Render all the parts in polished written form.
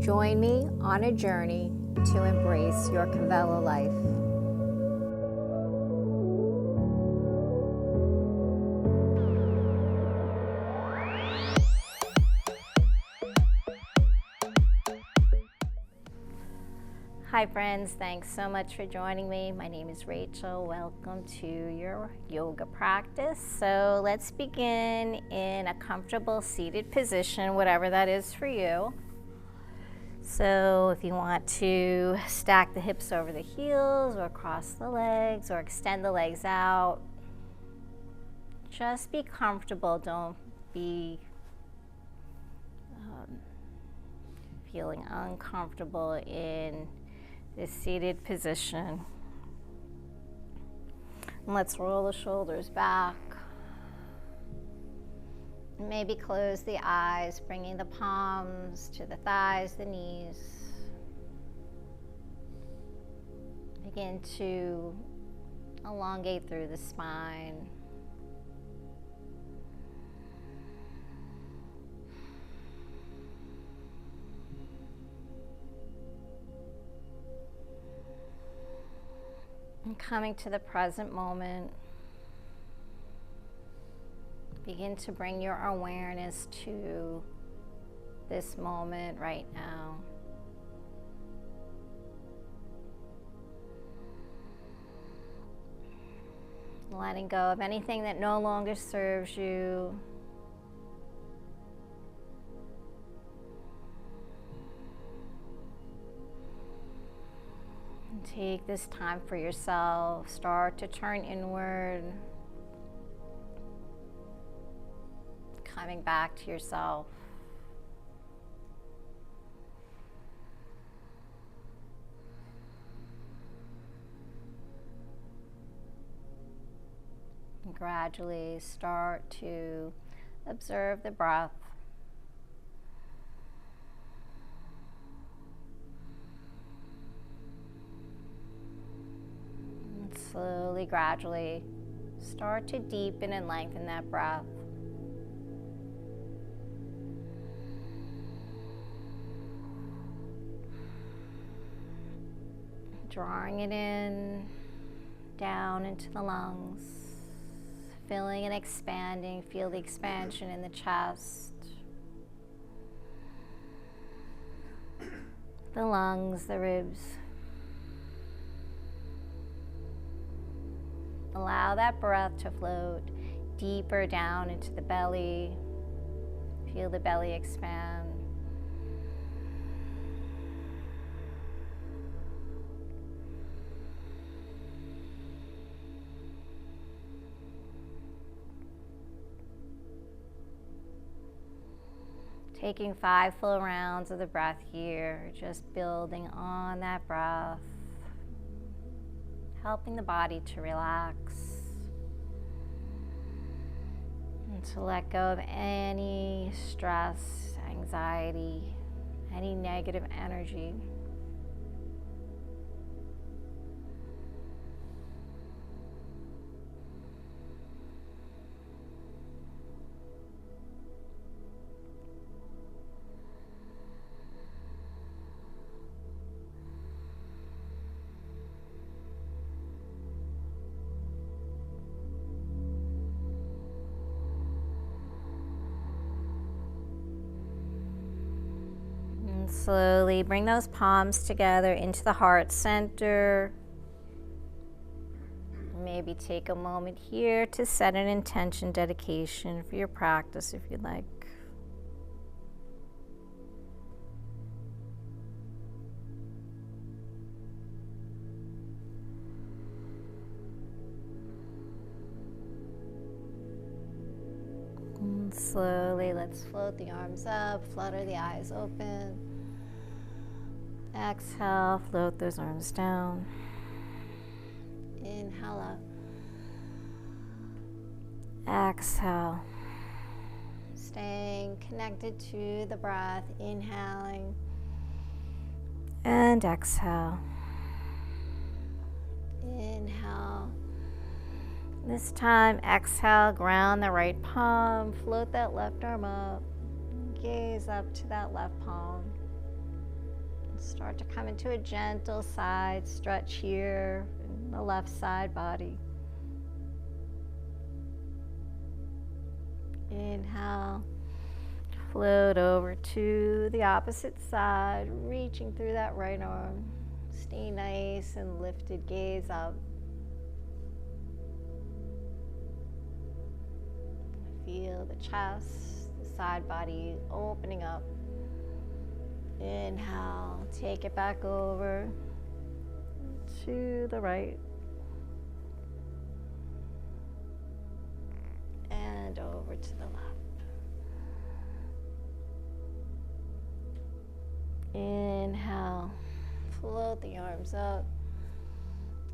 Join me on a journey to embrace your KAVELA life. Hi friends, thanks so much for joining me. My name is Rachel. Welcome to your yoga practice. So let's begin in a comfortable seated position, whatever that is for you. So if you want to stack the hips over the heels or cross the legs or extend the legs out, just be comfortable. Don't be feeling uncomfortable in this seated position. And let's roll the shoulders back. Maybe close the eyes, bringing the palms to the thighs, the knees. Begin to elongate through the spine. And coming to the present moment, begin to bring your awareness to this moment right now. Letting go of anything that no longer serves you. Take this time for yourself. Start to turn inward. Coming back to yourself. And gradually start to observe the breath. Slowly, gradually, start to deepen and lengthen that breath. Drawing it in, down into the lungs, filling and expanding. Feel the expansion in the chest, the lungs, the ribs. Allow that breath to float deeper down into the belly. Feel the belly expand. Taking 5 full rounds of the breath here, just building on that breath. Helping the body to relax and to let go of any stress, anxiety, any negative energy. Slowly bring those palms together into the heart center. Maybe take a moment here to set an intention, dedication for your practice if you'd like. And slowly, let's float the arms up, flutter the eyes open. Exhale, float those arms down. Inhale up. Exhale. Staying connected to the breath, inhaling and exhale. Inhale. This time, exhale, ground the right palm, float that left arm up, gaze up to that left palm. Start to come into a gentle side stretch here in the left side body. Inhale, float over to the opposite side, reaching through that right arm. Stay nice and lifted, gaze up. Feel the chest, the side body opening up. Inhale, take it back over to the right. And over to the left. Inhale, float the arms up.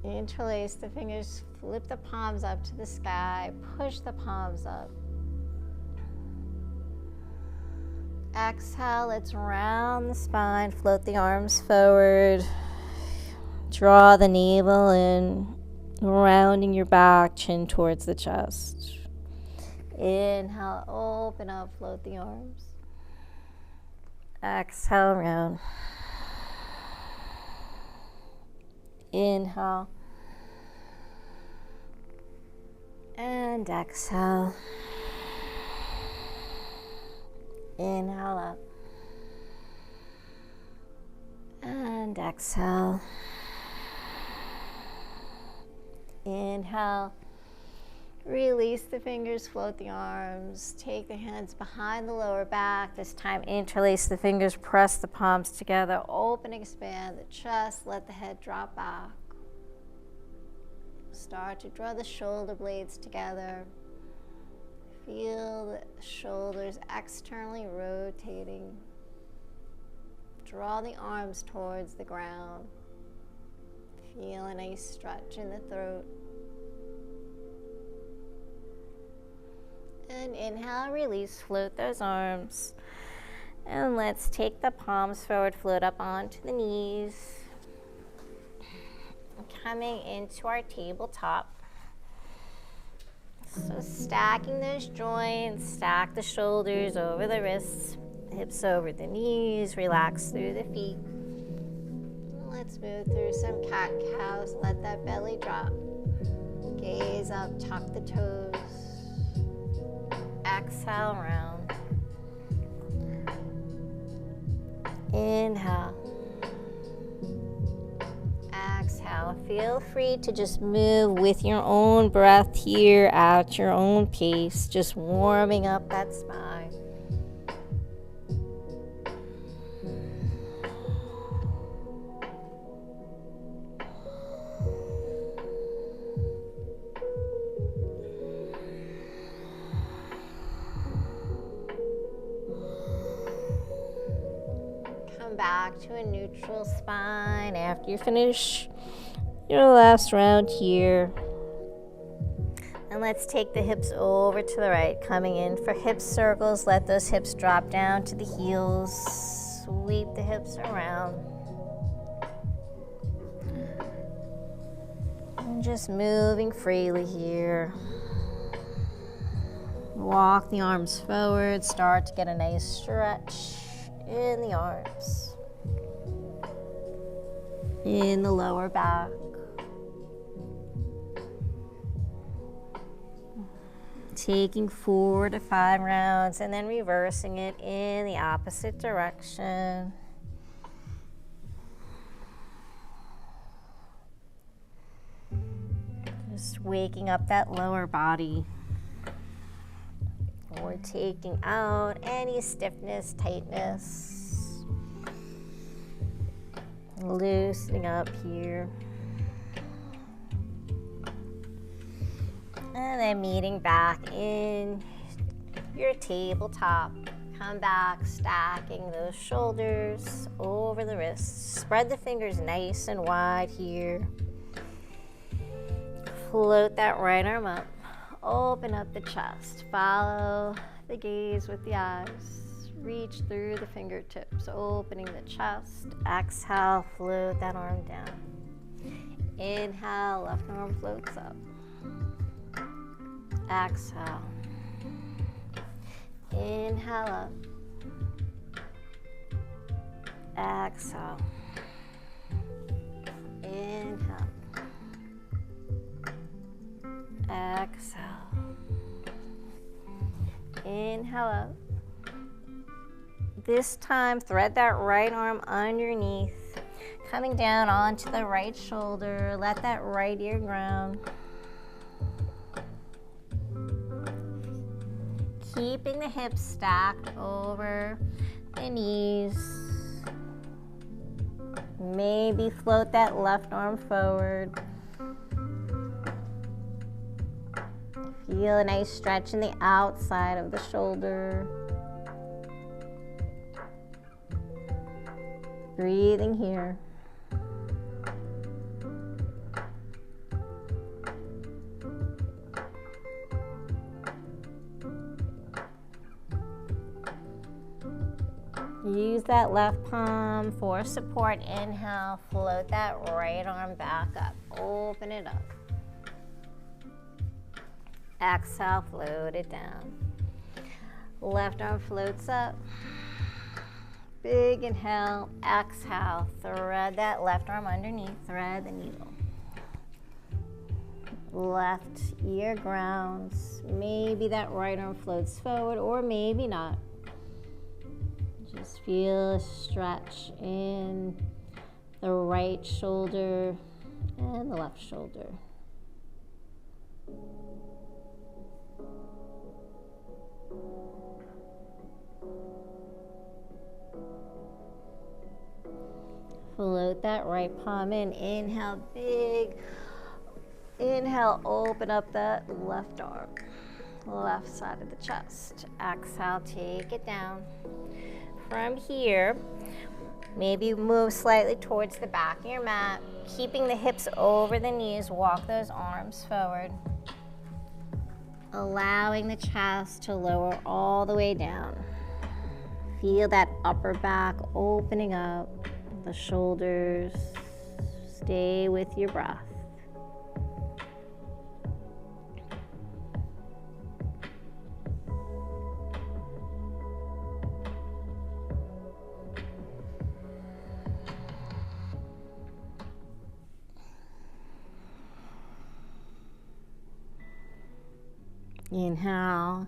Interlace the fingers, flip the palms up to the sky, push the palms up. Exhale, let's round the spine, float the arms forward. Draw the navel in, rounding your back, chin towards the chest. Inhale, open up, float the arms. Exhale, round. Inhale. And exhale. Inhale up. And exhale. Inhale. Release the fingers, float the arms. Take the hands behind the lower back. This time interlace the fingers, press the palms together. Open, expand the chest, let the head drop back. Start to draw the shoulder blades together. Feel the shoulders externally rotating. Draw the arms towards the ground. Feel a nice stretch in the throat. And inhale, release, float those arms. And let's take the palms forward, float up onto the knees. Coming into our tabletop. So stacking those joints, stack the shoulders over the wrists, hips over the knees, relax through the feet. Let's move through some cat-cows, let that belly drop. Gaze up, tuck the toes. Exhale, round. Inhale. Exhale. Feel free to just move with your own breath here at your own pace, just warming up that spine. Back to a neutral spine after you finish your last round here. And let's take the hips over to the right, coming in for hip circles. Let those hips drop down to the heels. Sweep the hips around. And just moving freely here. Walk the arms forward. Start to get a nice stretch in the arms. In the lower back. Taking 4 to 5 rounds and then reversing it in the opposite direction. Just waking up that lower body. We're taking out any stiffness, tightness. Loosening up here. And then meeting back in your tabletop. Come back, stacking those shoulders over the wrists. Spread the fingers nice and wide here. Float that right arm up. Open up the chest. Follow the gaze with the eyes. Reach through the fingertips, opening the chest. Exhale, float that arm down. Inhale, left arm floats up. Exhale. Inhale up. Exhale. Inhale. Exhale. Inhale up. This time, thread that right arm underneath, coming down onto the right shoulder. Let that right ear ground. Keeping the hips stacked over the knees. Maybe float that left arm forward. Feel a nice stretch in the outside of the shoulder. Breathing here. Use that left palm for support. Inhale, float that right arm back up. Open it up. Exhale, float it down. Left arm floats up. Big inhale, exhale, thread that left arm underneath, thread the needle. Left ear grounds. Maybe that right arm floats forward or maybe not. Just feel a stretch in the right shoulder and the left shoulder. Float that right palm in. Inhale, big. Inhale, open up that left arm, left side of the chest. Exhale, take it down. From here, maybe move slightly towards the back of your mat, keeping the hips over the knees. Walk those arms forward, allowing the chest to lower all the way down. Feel that upper back opening up. The shoulders, stay with your breath. Inhale,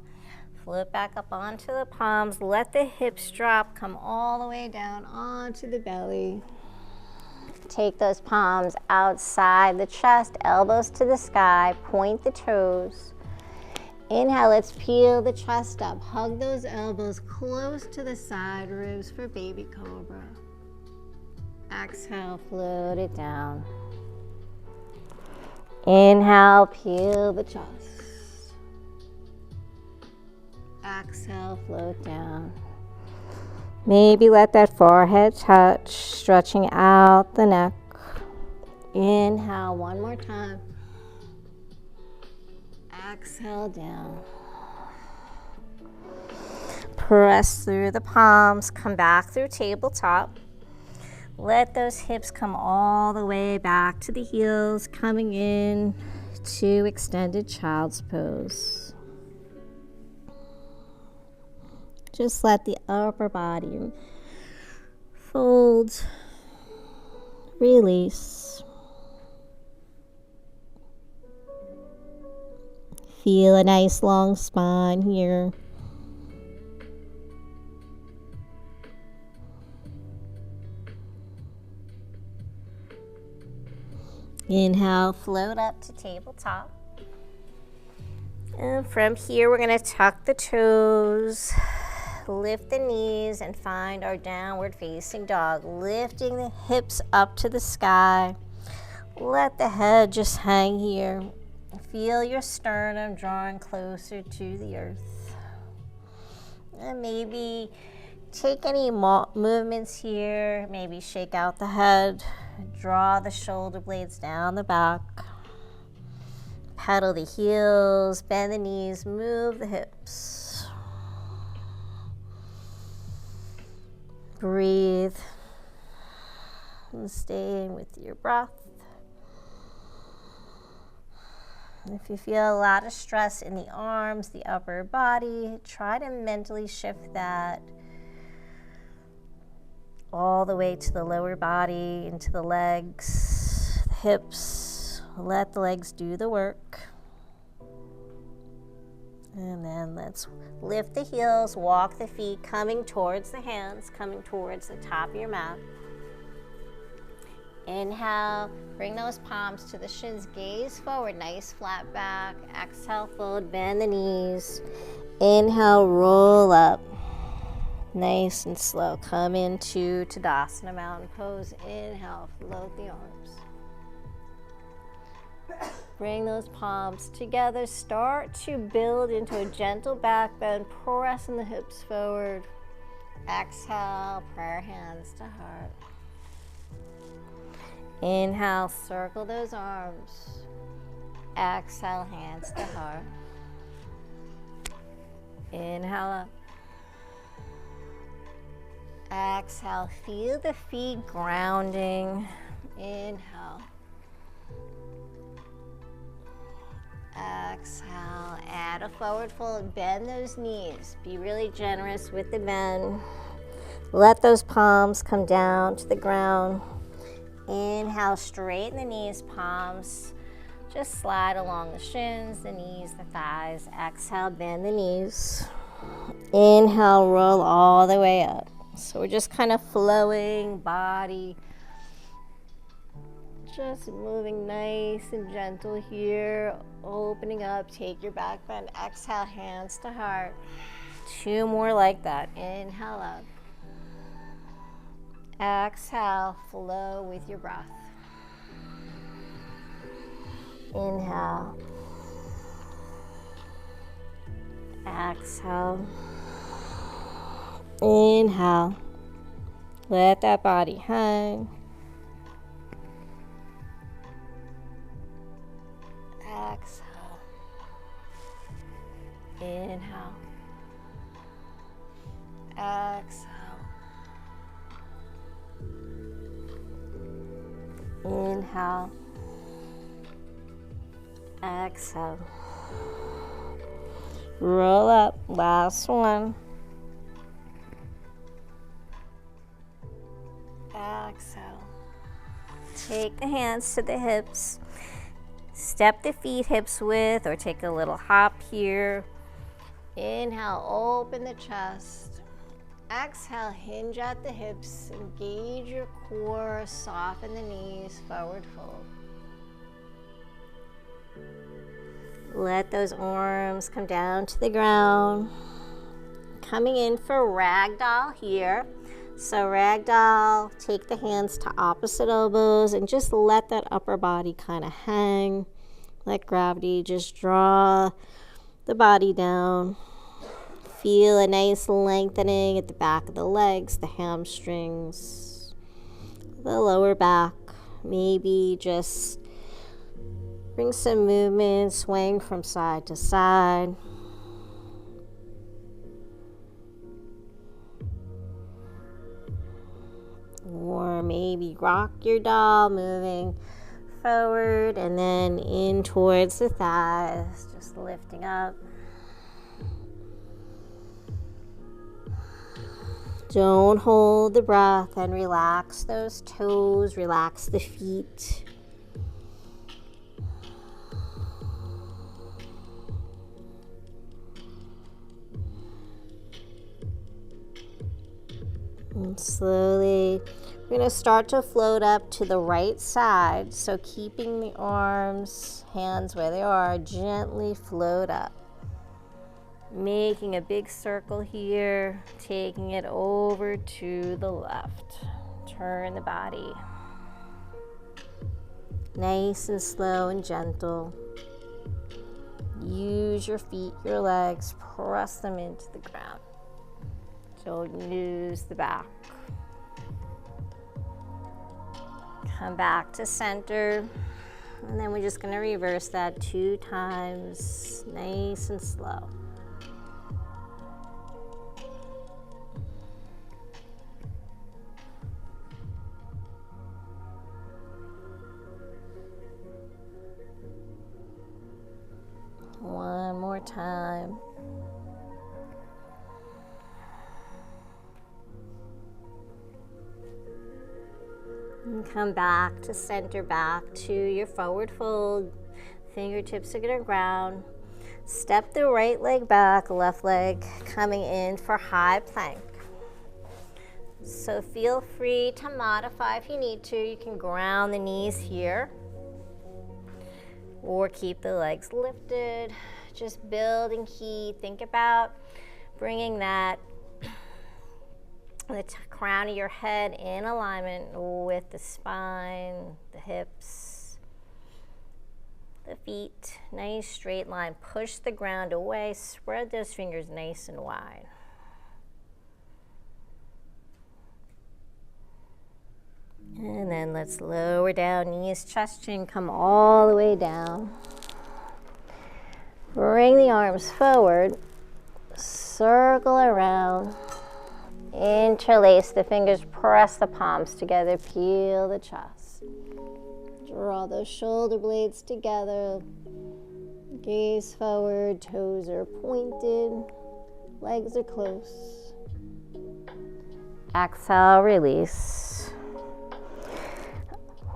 flip back up onto the palms, let the hips drop, come all the way down onto the belly. Take those palms outside the chest, elbows to the sky, point the toes. Inhale, let's peel the chest up, hug those elbows close to the side ribs for baby cobra. Exhale, float it down. Inhale, peel the chest. Exhale, float down. Maybe let that forehead touch, stretching out the neck. Inhale, one more time. Exhale, down. Press through the palms, come back through tabletop. Let those hips come all the way back to the heels, coming in to extended child's pose. Just let the upper body fold, release. Feel a nice long spine here. Inhale, float up to tabletop. And from here, we're going to tuck the toes. Lift the knees and find our downward facing dog, lifting the hips up to the sky. Let the head just hang here. Feel your sternum drawing closer to the earth. And maybe take any movements here. Maybe shake out the head, draw the shoulder blades down the back. Pedal the heels, bend the knees, move the hips. Breathe and stay with your breath. If you feel a lot of stress in the arms, the upper body, try to mentally shift that all the way to the lower body, into the legs. hips, let the legs do the work. And then let's lift the heels, walk the feet, coming towards the hands, coming towards the top of your mat. Inhale, bring those palms to the shins, gaze forward, nice flat back. Exhale, fold, bend the knees. Inhale, roll up. Nice and slow. Come into Tadasana, mountain pose. Inhale, float the arms. Bring those palms together. Start to build into a gentle back bend, pressing the hips forward. Exhale, prayer hands to heart. Inhale, circle those arms. Exhale, hands to heart. Inhale up. Exhale, feel the feet grounding. Inhale. Exhale, add a forward fold, bend those knees. Be really generous with the bend. Let those palms come down to the ground. Inhale, straighten the knees, palms just slide along the shins, the knees, the thighs. Exhale, bend the knees. Inhale, roll all the way up. So we're just kind of flowing, body just moving nice and gentle here, opening up. Take your back bend. Exhale, hands to heart. 2 more like that. Inhale up. Exhale, flow with your breath. Inhale. Exhale. Inhale. Let that body hang. Exhale. Inhale. Exhale. Inhale. Exhale. Roll up. Last one. Exhale. Take the hands to the hips. Step the feet hips width or take a little hop here. Inhale, open the chest. Exhale, hinge at the hips. Engage your core. Soften the knees. Forward fold. Let those arms come down to the ground. Coming in for ragdoll here. So ragdoll, take the hands to opposite elbows and just let that upper body kind of hang. Let gravity just draw the body down. Feel a nice lengthening at the back of the legs, the hamstrings, the lower back. Maybe just bring some movement, swaying from side to side. Or maybe rock your doll, moving forward and then in towards the thighs, just lifting up. Don't hold the breath and relax those toes, relax the feet. And slowly, we're going to start to float up to the right side. So keeping the arms, hands where they are, gently float up. Making a big circle here, taking it over to the left. Turn the body. Nice and slow and gentle. Use your feet, your legs, press them into the ground. Don't lose the back. Come back to center. And then we're just going to reverse that 2 times, nice and slow. One more time. And come back to center, back to your forward fold. Fingertips are going to ground. Step the right leg back, left leg coming in for high plank. So feel free to modify if you need to. You can ground the knees here or keep the legs lifted. Just building heat. Think about bringing the crown of your head in alignment with the spine, the hips, the feet. Nice straight line. Push the ground away. Spread those fingers nice and wide. And then let's lower down, knees, chest, chin, come all the way down. Bring the arms forward, circle around, interlace the fingers, press the palms together, peel the chest. Draw those shoulder blades together, gaze forward, toes are pointed, legs are close. Exhale, release.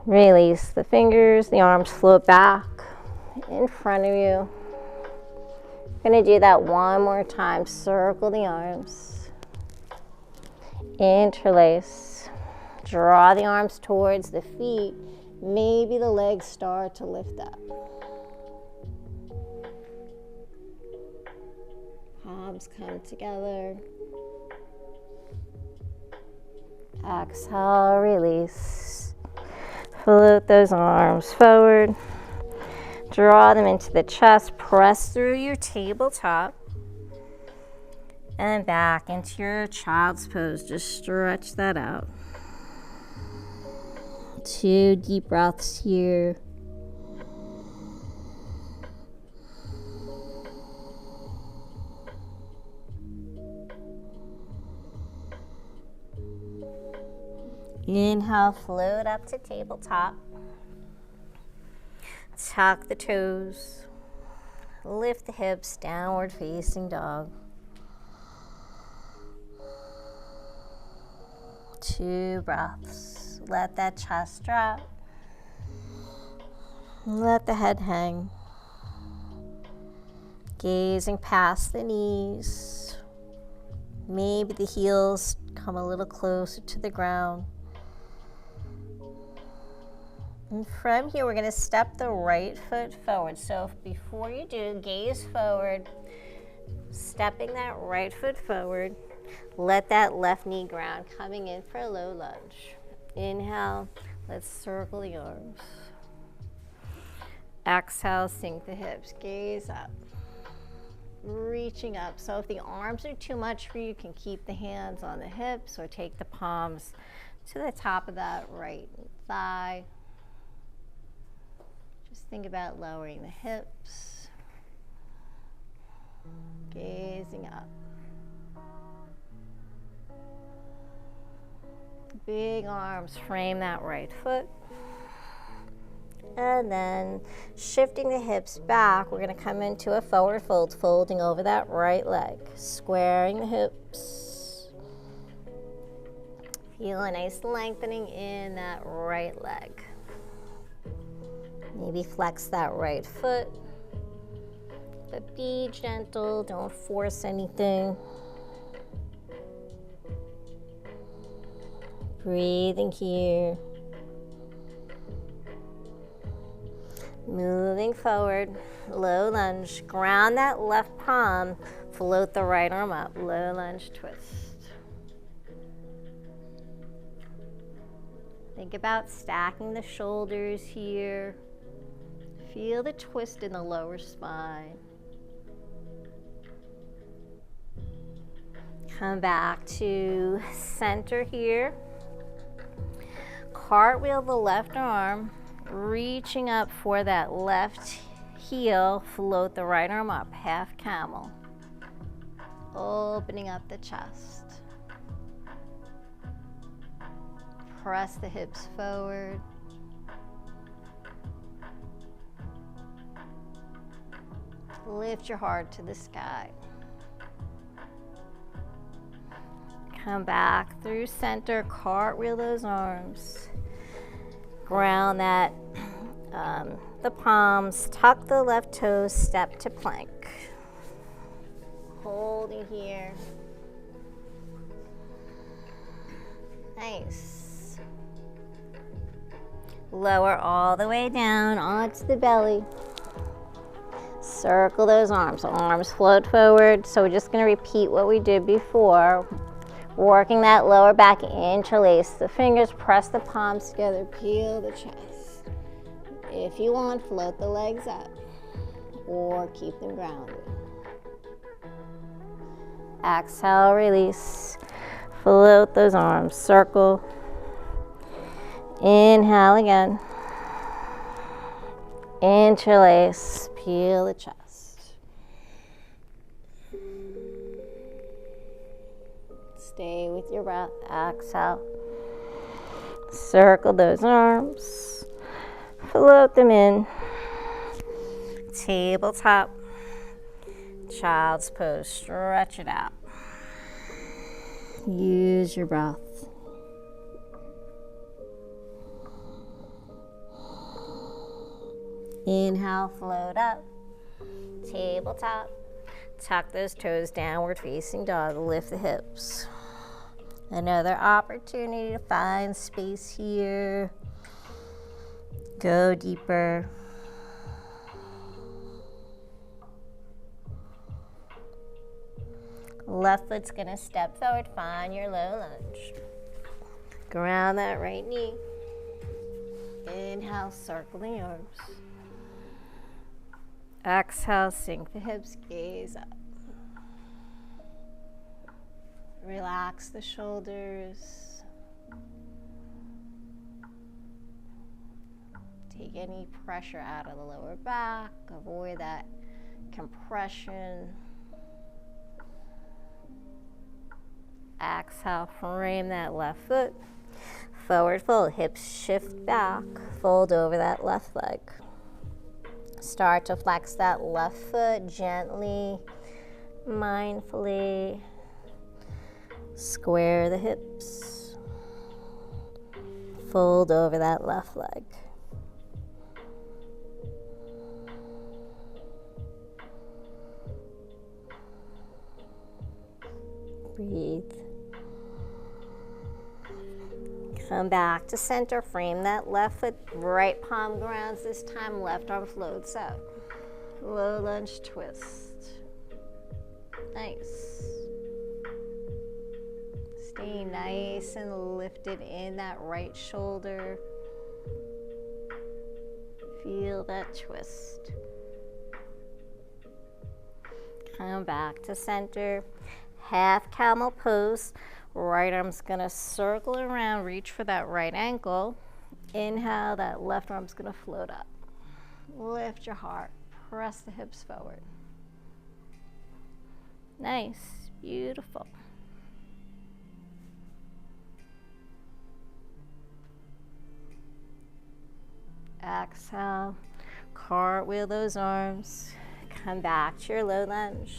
Release the fingers, the arms float back in front of you. Gonna do that one more time. Circle the arms. Interlace. Draw the arms towards the feet. Maybe the legs start to lift up. Palms come together. Exhale, release. Float those arms forward. Draw them into the chest. Press through your tabletop. And back into your child's pose. Just stretch that out. 2 deep breaths here. Inhale, float up to tabletop. Tuck the toes. Lift the hips, downward facing dog. 2 breaths. Let that chest drop. Let the head hang. Gazing past the knees. Maybe the heels come a little closer to the ground. And from here, we're going to step the right foot forward. So before you do, gaze forward, stepping that right foot forward. Let that left knee ground, coming in for a low lunge. Inhale, let's circle the arms. Exhale, sink the hips, gaze up. Reaching up. So if the arms are too much for you, you can keep the hands on the hips or take the palms to the top of that right thigh. Just think about lowering the hips, gazing up. Big arms frame that right foot. And then shifting the hips back, we're going to come into a forward fold, folding over that right leg, squaring the hips. Feel a nice lengthening in that right leg. Maybe flex that right foot, but be gentle, don't force anything. Breathing here. Moving forward, low lunge, ground that left palm, float the right arm up, low lunge twist. Think about stacking the shoulders here. Feel the twist in the lower spine. Come back to center here. Cartwheel the left arm, reaching up for that left heel, float the right arm up, half camel. Opening up the chest. Press the hips forward. Lift your heart to the sky. Come back through center, cartwheel those arms. Ground that, the palms, tuck the left toes, step to plank. Hold it here. Nice. Lower all the way down onto the belly. Circle those arms. So arms float forward. So we're just going to repeat what we did before. Working that lower back, interlace the fingers, press the palms together, peel the chest. If you want, float the legs up or keep them grounded. Exhale, release. Float those arms, circle. Inhale again. Interlace, peel the chest. Stay with your breath. Exhale. Circle those arms. Float them in. Tabletop. Child's pose. Stretch it out. Use your breath. Inhale, float up. Tabletop. Tuck those toes, downward facing dog. Lift the hips. Another opportunity to find space here. Go deeper. Left foot's gonna step forward, find your low lunge. Ground that right knee. Inhale, circle the arms. Exhale, sink the hips, gaze up. Relax the shoulders. Take any pressure out of the lower back. Avoid that compression. Exhale, frame that left foot. Forward fold, hips shift back. Fold over that left leg. Start to flex that left foot gently, mindfully. Square the hips. Fold over that left leg. Breathe. Come back to center, frame that left foot, right palm grounds this time, left arm floats up. Low lunge twist. Nice. Stay nice and lifted in that right shoulder. Feel that twist. Come back to center. Half camel pose. Right arm's gonna circle around, reach for that right ankle. Inhale, that left arm's gonna float up. Lift your heart, press the hips forward. Nice, beautiful. Exhale, cartwheel those arms. Come back to your low lunge.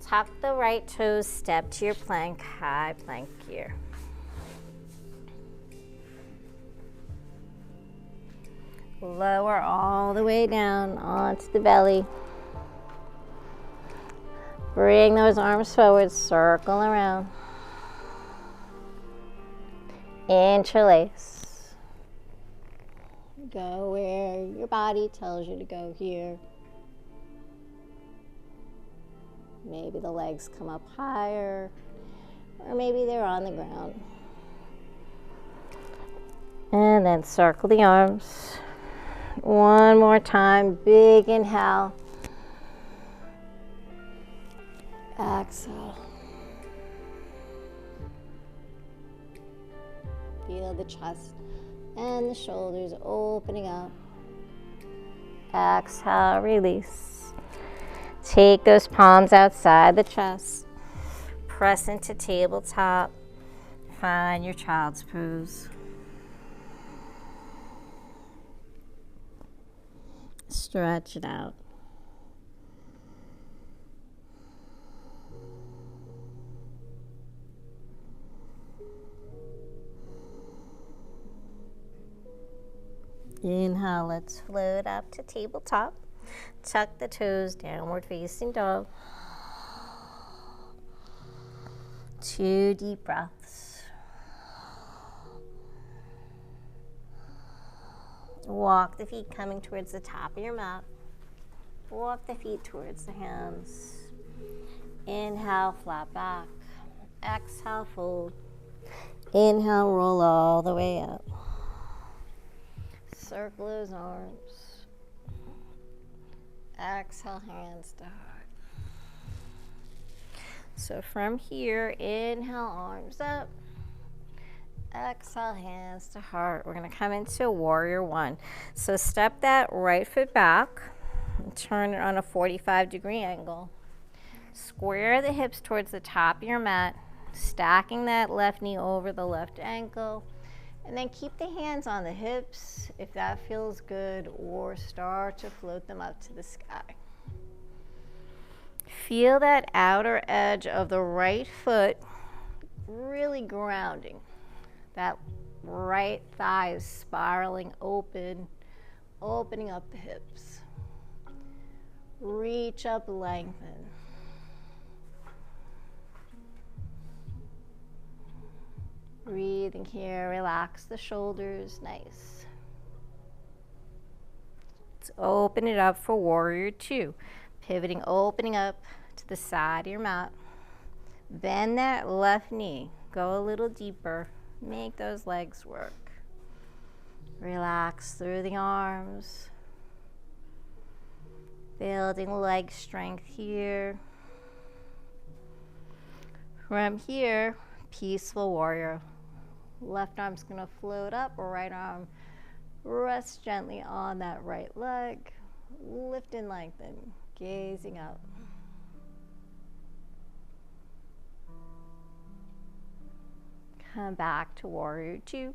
Tuck the right toes, step to your plank, high plank here. Lower all the way down onto the belly. Bring those arms forward, circle around. Interlace. Go where your body tells you to go here. Maybe the legs come up higher, or maybe they're on the ground. And then circle the arms. One more time, big inhale. Exhale. Feel the chest and the shoulders opening up. Exhale, release. Take those palms outside the chest. Press into tabletop. Find your child's pose. Stretch it out. Inhale, let's float up to tabletop. Tuck the toes, downward facing dog. 2 deep breaths. Walk the feet coming towards the top of your mat. Walk the feet towards the hands. Inhale, flat back. Exhale, fold. Inhale, roll all the way up. Circle those arms. Exhale, hands to heart. So from here, inhale, arms up. Exhale, hands to heart. We're going to come into warrior one. So step that right foot back and turn it on a 45-degree angle. Square the hips towards the top of your mat, stacking that left knee over the left ankle. And then keep the hands on the hips if that feels good, or start to float them up to the sky. Feel that outer edge of the right foot really grounding. That right thigh is spiraling open, opening up the hips. Reach up, lengthen. Breathing here, relax the shoulders, nice. Let's open it up for warrior two. Pivoting, opening up to the side of your mat. Bend that left knee, go a little deeper, make those legs work. Relax through the arms. Building leg strength here. From here, peaceful warrior. Left arm's gonna float up, right arm rest gently on that right leg. Lift and lengthen, gazing up. Come back to warrior two.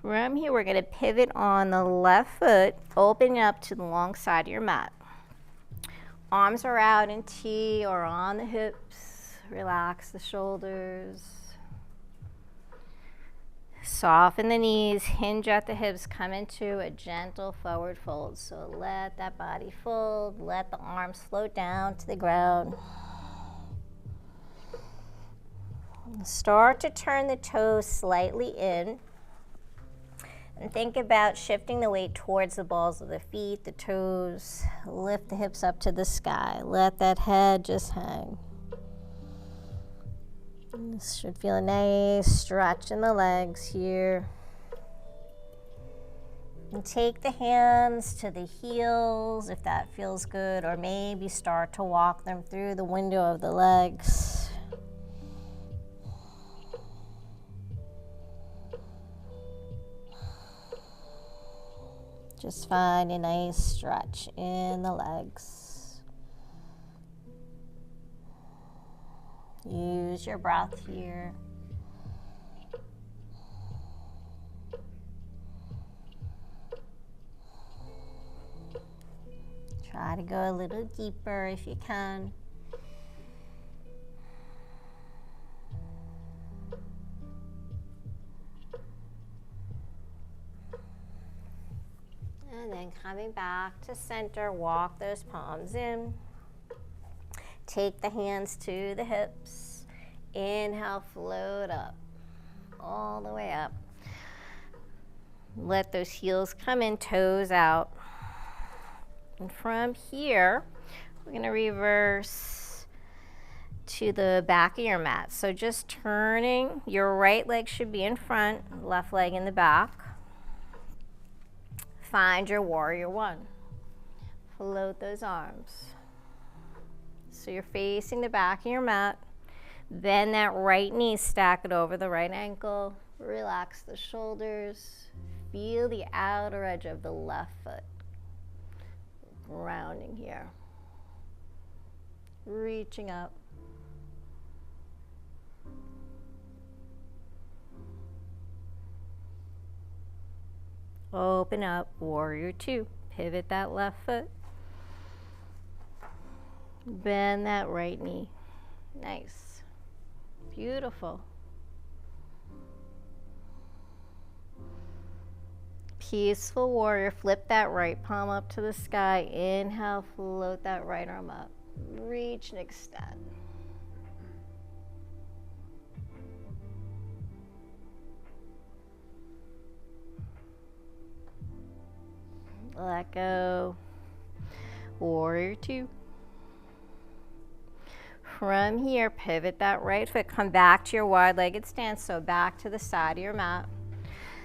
From here, we're gonna pivot on the left foot, opening up to the long side of your mat. Arms are out in T or on the hips. Relax the shoulders. Soften the knees, hinge at the hips, come into a gentle forward fold. So let that body fold, let the arms float down to the ground. Start to turn the toes slightly in. And think about shifting the weight towards the balls of the feet, the toes. Lift the hips up to the sky. Let that head just hang. This should feel a nice stretch in the legs here. And take the hands to the heels if that feels good, or maybe start to walk them through the window of the legs. Just find a nice stretch in the legs. Use your breath here. Try to go a little deeper if you can. And then coming back to center, walk those palms in. Take the hands to the hips. Inhale, float up, all the way up. Let those heels come in, toes out. And from here, we're gonna reverse to the back of your mat. So just turning, your right leg should be in front, left leg in the back. Find your warrior one. Float those arms. So you're facing the back of your mat. Bend that right knee, stack it over the right ankle. Relax the shoulders. Feel the outer edge of the left foot. Grounding here. Reaching up. Open up, warrior two. Pivot that left foot. Bend that right knee. Nice. Beautiful. Peaceful warrior. Flip that right palm up to the sky. Inhale, float that right arm up. Reach and extend. Let go. Warrior two. From here, pivot that right foot. Come back to your wide-legged stance, so back to the side of your mat.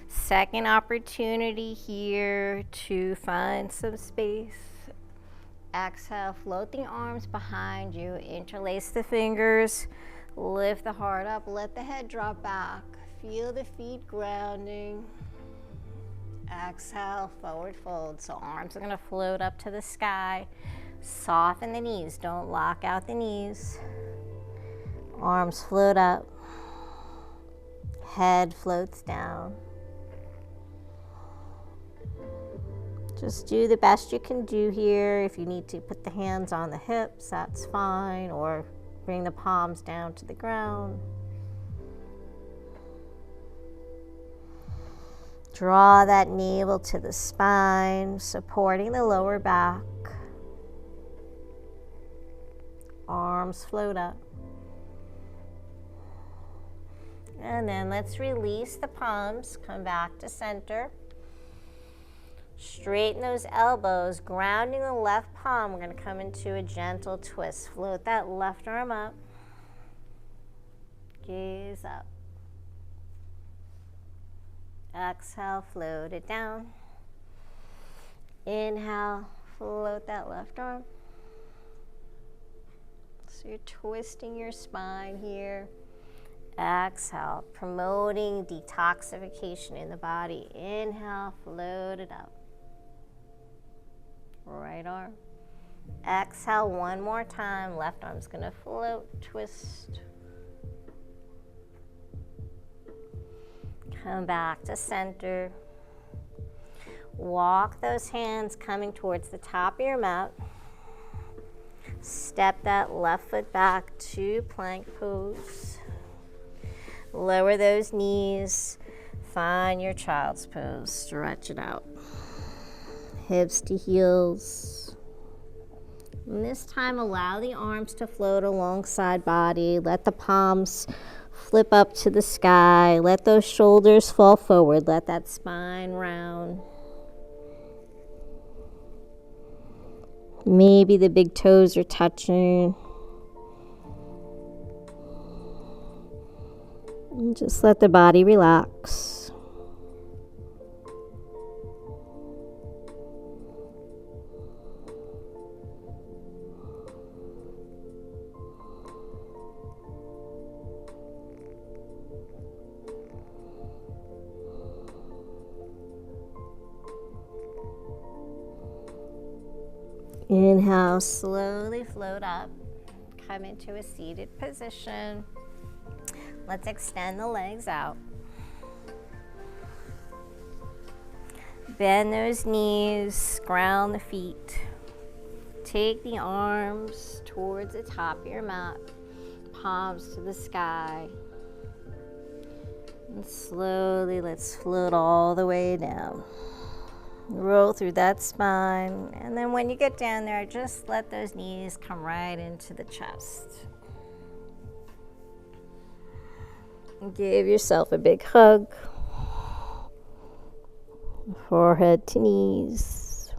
Second opportunity here to find some space. Exhale, float the arms behind you. Interlace the fingers. Lift the heart up. Let the head drop back. Feel the feet grounding. Exhale, forward fold. So arms are going to float up to the sky. Soften the knees. Don't lock out the knees. Arms float up. Head floats down. Just do the best you can do here. If you need to put the hands on the hips, that's fine. Or bring the palms down to the ground. Draw that navel to the spine, supporting the lower back. Arms float up. And then let's release the palms, come back to center. Straighten those elbows, grounding the left palm. We're going to come into a gentle twist. Float that left arm up. Gaze up. Exhale, float it down. Inhale, float that left arm. So you're twisting your spine here. Exhale, promoting detoxification in the body. Inhale, float it up. Right arm. Exhale one more time. Left arm's going to float, twist. Come back to center. Walk those hands coming towards the top of your mat. Step that left foot back to plank pose. Lower those knees. Find your child's pose. Stretch it out. Hips to heels. And this time, allow the arms to float alongside body. Let the palms flip up to the sky. Let those shoulders fall forward. Let that spine round. Maybe the big toes are touching. And just let the body relax. Inhale, slowly float up. Come into a seated position. Let's extend the legs out. Bend those knees, ground the feet. Take the arms towards the top of your mat, palms to the sky. And slowly, let's float all the way down. Roll through that spine, and then when you get down there, just let those knees come right into the chest. And give yourself a big hug. Forehead to knees.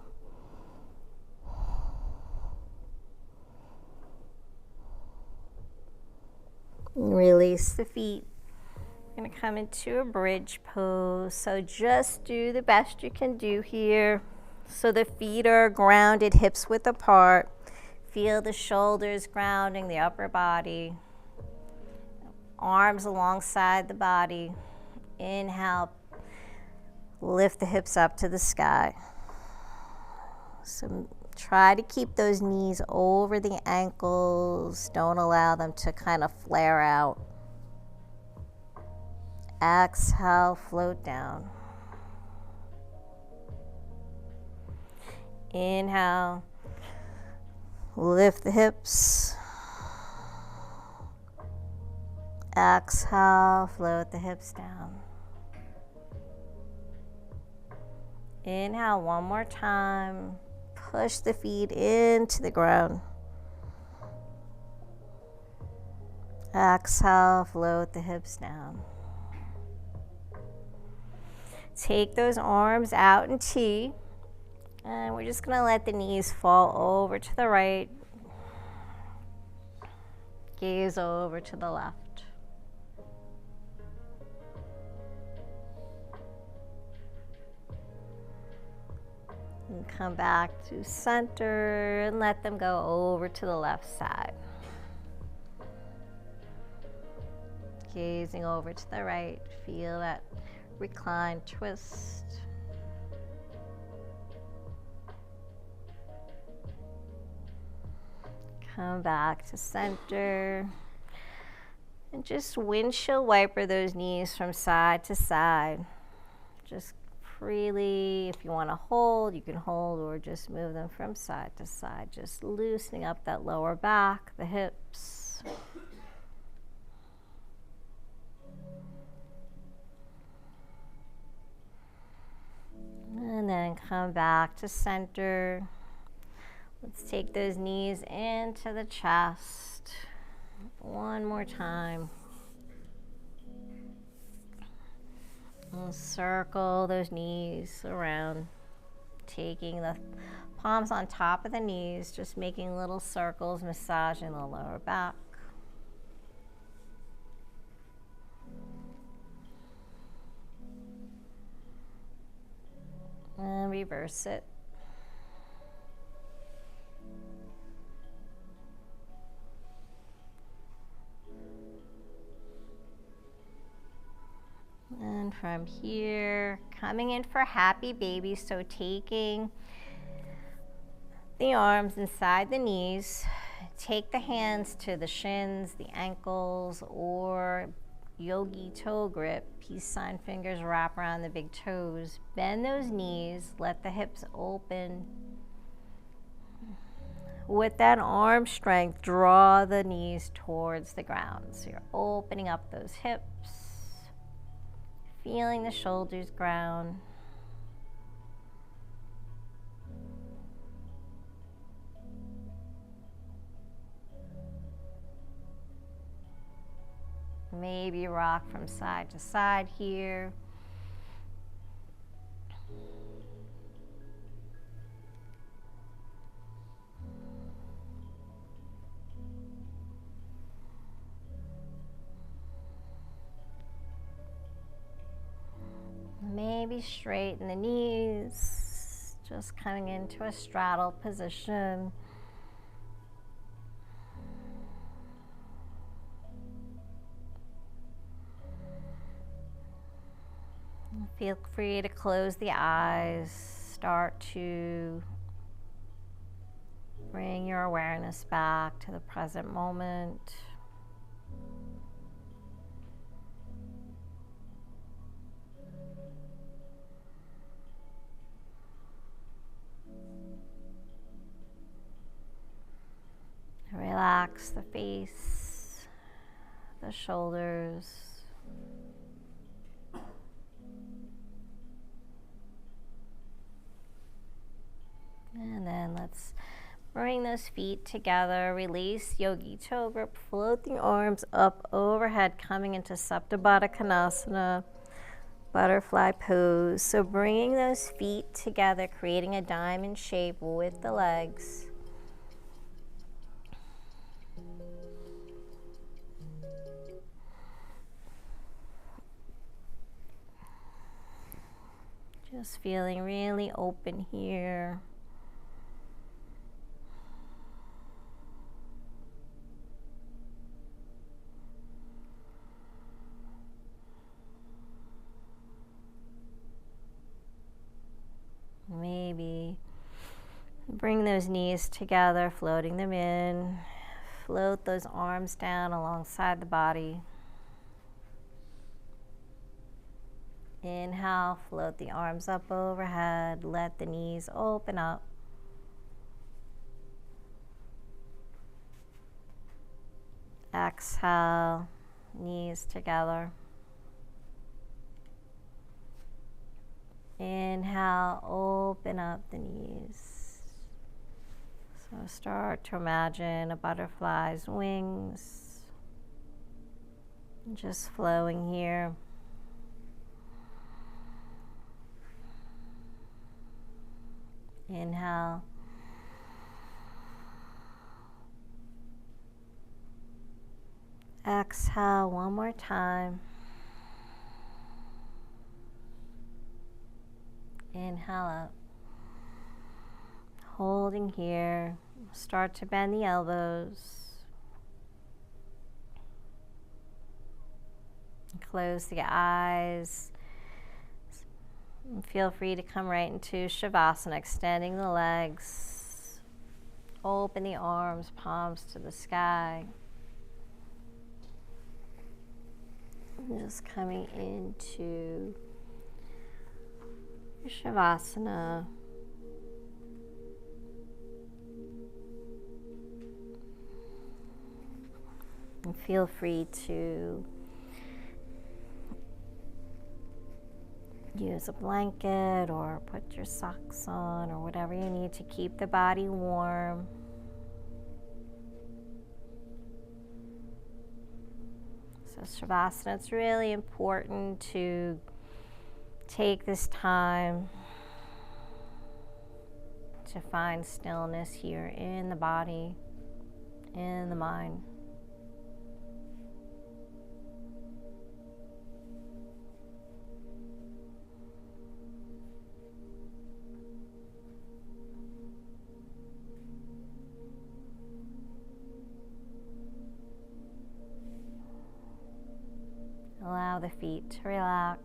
And release the feet. Going to come into a bridge pose. So just do the best you can do here. So the feet are grounded, hips width apart. Feel the shoulders grounding the upper body. Arms alongside the body. Inhale, lift the hips up to the sky. So try to keep those knees over the ankles. Don't allow them to kind of flare out. Exhale, float down. Inhale, lift the hips. Exhale, float the hips down. Inhale one more time. Push the feet into the ground. Exhale, float the hips down. Take those arms out in T, and we're just going to let the knees fall over to the right. Gaze over to the left. And come back to center and let them go over to the left side. Gazing over to the right, feel that reclined twist. Come back to center. And just windshield wiper those knees from side to side. Just freely, if you want to hold, you can hold, or just move them from side to side. Just loosening up that lower back, the hips. And then come back to center. Let's take those knees into the chest. One more time. And circle those knees around. Taking the palms on top of the knees, just making little circles, massaging the lower back. And reverse it. And from here, coming in for happy baby. So taking the arms inside the knees, take the hands to the shins, the ankles, or yogi toe grip, peace sign fingers wrap around the big toes. Bend those knees, let the hips open. With that arm strength, draw the knees towards the ground. So you're opening up those hips, feeling the shoulders ground. Maybe rock from side to side here. Maybe straighten the knees, just coming into a straddle position. Feel free to close the eyes. Start to bring your awareness back to the present moment. Relax the face, the shoulders. And then let's bring those feet together. Release yogi toe grip. Float the arms up overhead, coming into Supta Baddha Konasana, butterfly pose. So bringing those feet together, creating a diamond shape with the legs. Just feeling really open here. Maybe bring those knees together, floating them in. Float those arms down alongside the body. Inhale, float the arms up overhead. Let the knees open up. Exhale, knees together. Inhale, open up the knees. So start to imagine a butterfly's wings just flowing here. Inhale. Exhale one more time. Inhale up. Holding here. Start to bend the elbows. Close the eyes. Feel free to come right into Shavasana, extending the legs. Open the arms, palms to the sky. Just coming into Shavasana. And feel free to use a blanket or put your socks on or whatever you need to keep the body warm. So Shavasana, it's really important to take this time to find stillness here in the body, in the mind. Allow the feet to relax.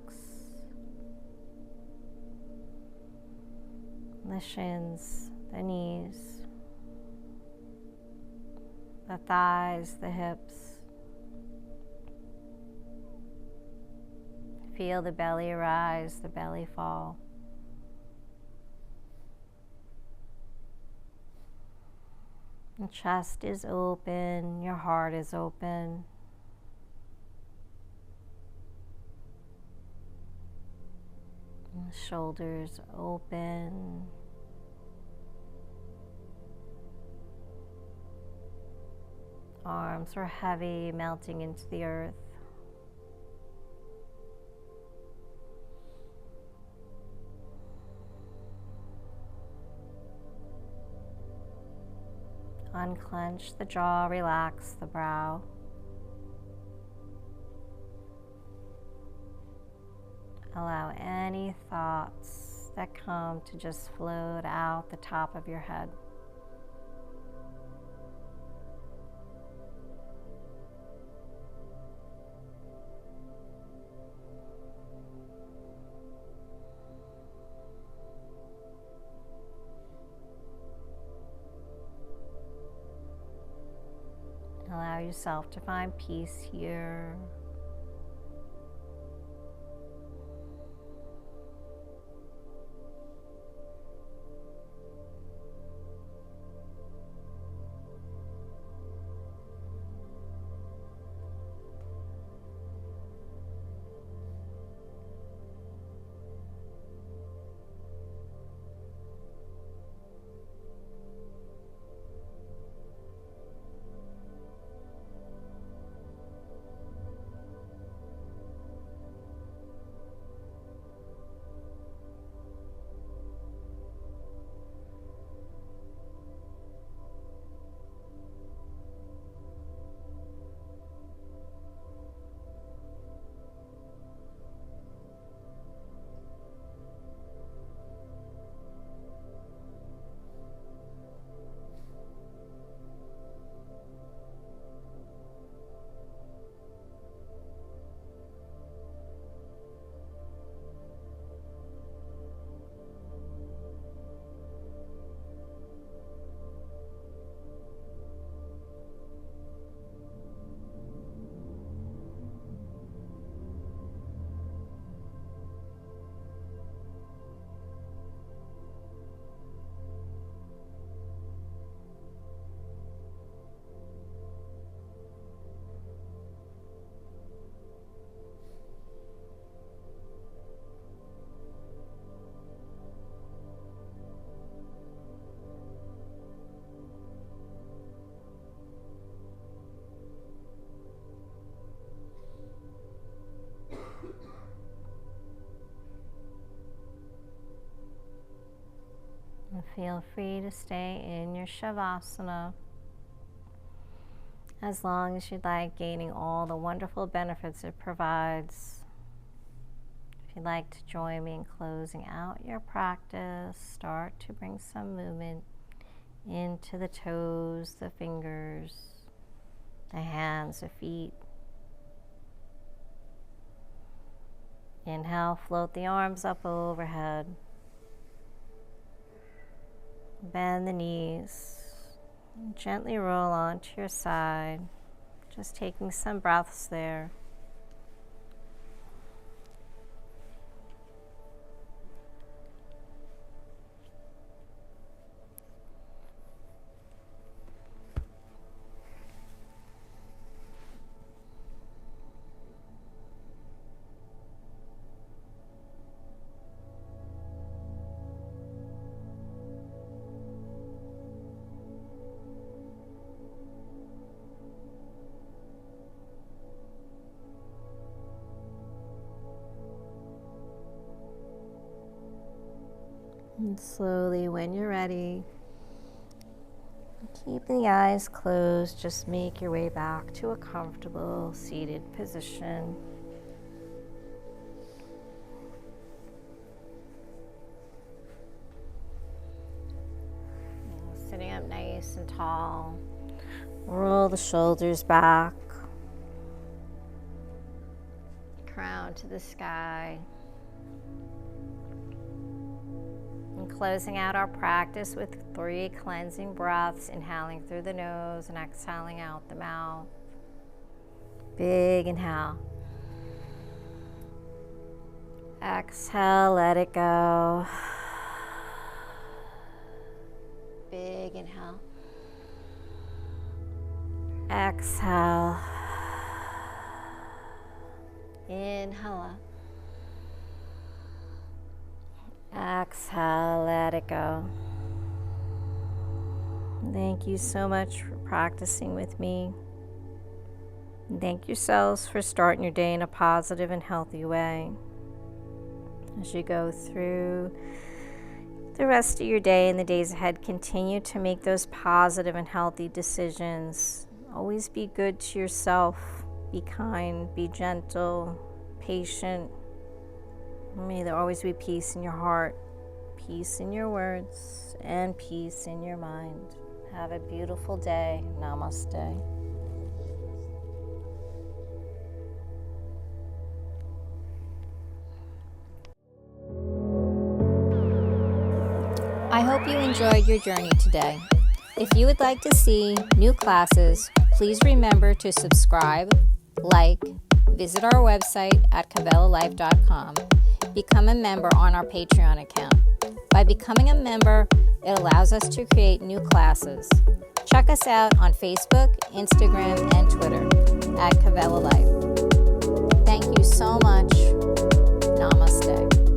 The shins, the knees, the thighs, the hips. Feel the belly rise, the belly fall. The chest is open, your heart is open. The shoulders open. Arms are heavy, melting into the earth. Unclench the jaw, relax the brow. Allow any thoughts that come to just float out the top of your head. Allow yourself to find peace here. Feel free to stay in your Shavasana as long as you'd like, gaining all the wonderful benefits it provides. If you'd like to join me in closing out your practice, start to bring some movement into the toes, the fingers, the hands, the feet. Inhale, float the arms up overhead. Bend the knees. Gently roll onto your side. Just taking some breaths there. And slowly, when you're ready, keeping the eyes closed, just make your way back to a comfortable seated position. Sitting up nice and tall. Roll the shoulders back. Crown to the sky. And closing out our practice with 3 cleansing breaths, inhaling through the nose and exhaling out the mouth. Big inhale. Exhale, let it go. Big inhale. Exhale. Inhale. Exhale, let it go. Thank you so much for practicing with me. And thank yourselves for starting your day in a positive and healthy way. As you go through the rest of your day and the days ahead, continue to make those positive and healthy decisions. Always be good to yourself. Be kind, be gentle, patient. May there always be peace in your heart, peace in your words, and peace in your mind. Have a beautiful day. Namaste. I hope you enjoyed your journey today. If you would like to see new classes, please remember to subscribe, like, visit our website at KAVELALIFE.com. Become a member on our Patreon account. By becoming a member, it allows us to create new classes. Check us out on Facebook, Instagram, and Twitter at KAVELA Life. Thank you so much. Namaste.